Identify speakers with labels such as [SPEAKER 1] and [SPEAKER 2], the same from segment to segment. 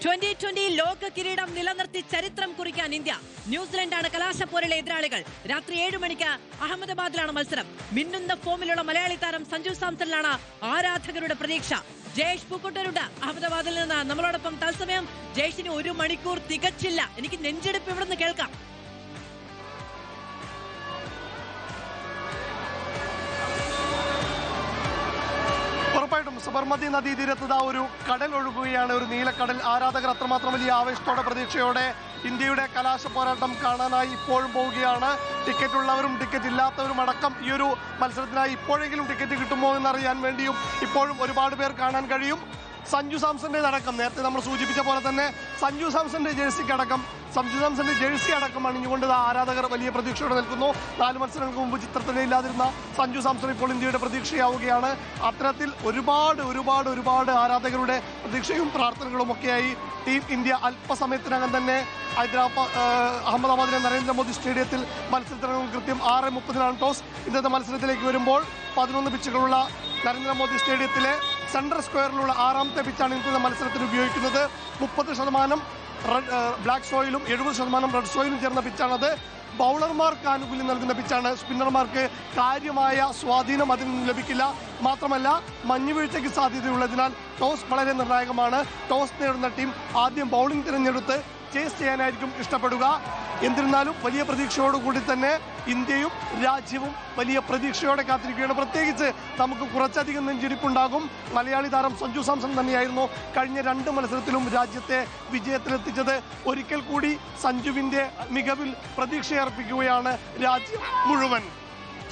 [SPEAKER 1] 2020 ലോക കിരീടം നിലനിർത്തി ചരിത്രം കുറിക്കാൻ ഇന്ത്യ. ന്യൂസിലൻഡാണ് കലാശപ്പോരിലെ എതിരാളികൾ. രാത്രി 7 മണിക്ക് അഹമ്മദാബാദിലാണ് മത്സരം. മിന്നുന്ന ഫോമിലുള്ള മലയാളി താരം സഞ്ജു സാംസണിലാണ് ആരാധകരുടെ പ്രതീക്ഷ. ജയേഷ് പൂക്കോട്ടൂരുണ്ട് അഹമ്മദാബാദിൽ നിന്ന് നമ്മളോടൊപ്പം തത്സമയം. ജയേഷിന് 1 മണിക്കൂർ തികച്ചില്ല. എനിക്ക് നെഞ്ചെടുപ്പ് ഇവിടെ നിന്ന് കേൾക്കാം.
[SPEAKER 2] ഉറപ്പായിട്ടും സബർമതി നദീതീരത്ത് ഒരു കടൽ ഒഴുകുകയാണ്, ഒരു നീലക്കടൽ. ആരാധകർ അത്രമാത്രം വലിയ ആവേശത്തോടെ പ്രതീക്ഷയോടെ ഇന്ത്യയുടെ കലാശ പോരാട്ടം കാണാനായി ഇപ്പോഴും പോവുകയാണ്. ടിക്കറ്റ് ഉള്ളവരും ടിക്കറ്റ് ഇല്ലാത്തവരും അടക്കം ഈ ഒരു മത്സരത്തിനായി ഇപ്പോഴെങ്കിലും ടിക്കറ്റ് കിട്ടുമോ എന്നറിയാൻ വേണ്ടിയും ഇപ്പോഴും ഒരുപാട് പേർ കാണാൻ കഴിയും. സഞ്ജു സാംസന്റെ അടക്കം നേരത്തെ നമ്മൾ സൂചിപ്പിച്ച പോലെ തന്നെ സഞ്ജു സാംസന്റെ ജേഴ്സി അടക്കം അണിഞ്ഞുകൊണ്ട് ആരാധകർ വലിയ പ്രതീക്ഷയോടെ നിൽക്കുന്നു. 4 മത്സരങ്ങൾക്ക് മുമ്പ് ചിത്രത്തിനെ ഇല്ലാതിരുന്ന സഞ്ജു സാംസൺ ഇപ്പോൾ ഇന്ത്യയുടെ പ്രതീക്ഷയാവുകയാണ്. അത്തരത്തിൽ ഒരുപാട് ആരാധകരുടെ പ്രതീക്ഷയും പ്രാർത്ഥനകളും ഒക്കെയായി ടീം ഇന്ത്യ അല്പസമയത്തിനകം തന്നെ അഹമ്മദാബാദിലെ നരേന്ദ്രമോദി സ്റ്റേഡിയത്തിൽ മത്സരത്തിനകം കൃത്യം 6:30 ടോസ്. ഇന്നത്തെ മത്സരത്തിലേക്ക് വരുമ്പോൾ 11 പിച്ചുകളുള്ള നരേന്ദ്രമോദി സ്റ്റേഡിയത്തിലെ സെൻട്രൽ സ്ക്വയറിലുള്ള 6ാമത്തെ പിച്ചാണ് ഇന്നത്തെ മത്സരത്തിന് ഉപയോഗിക്കുന്നത്. 30% ബ്ലാക്ക് സോയിലും 70% റെഡ് സോയിലും ചേർന്ന പിച്ചാണത്. ബൗളർമാർക്ക് ആനുകൂല്യം നൽകുന്ന പിച്ചാണ്. സ്പിന്നർമാർക്ക് കാര്യമായ സ്വാധീനം അതിൽ നിന്ന് ലഭിക്കില്ല. മാത്രമല്ല മഞ്ഞുവീഴ്ചയ്ക്ക് സാധ്യതയുള്ളതിനാൽ ടോസ് വളരെ നിർണായകമാണ്. ടോസ് നേടുന്ന ടീം ആദ്യം ബൗളിംഗ് തിരഞ്ഞെടുത്ത് ചേസ് ചെയ്യാനായിരിക്കും ഇഷ്ടപ്പെടുക. എന്നിരുന്നാലും വലിയ പ്രതീക്ഷയോടുകൂടി തന്നെ ഇന്ത്യയും രാജ്യവും വലിയ പ്രതീക്ഷയോടെ കാത്തിരിക്കുകയാണ്. പ്രത്യേകിച്ച് നമുക്ക് കുറച്ചധികം നെഞ്ചിരിപ്പുണ്ടാകും. മലയാളി താരം സഞ്ജു സാംസൺ തന്നെയായിരുന്നു കഴിഞ്ഞ 2 മത്സരത്തിലും രാജ്യത്തെ വിജയത്തിലെത്തിച്ചത്. ഒരിക്കൽ കൂടി സഞ്ജുവിന്റെ മികവിൽ പ്രതീക്ഷയർപ്പിക്കുകയാണ് രാജ്യം മുഴുവൻ.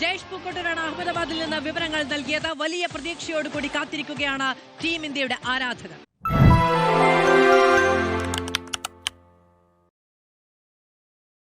[SPEAKER 1] ജയേഷ് പൂക്കോട്ടൂരാണ് അഹമ്മദാബാദിൽ നിന്ന് വിവരങ്ങൾ നൽകിയത്. വലിയ പ്രതീക്ഷയോടുകൂടി കാത്തിരിക്കുകയാണ് ടീം ഇന്ത്യയുടെ ആരാധകർ.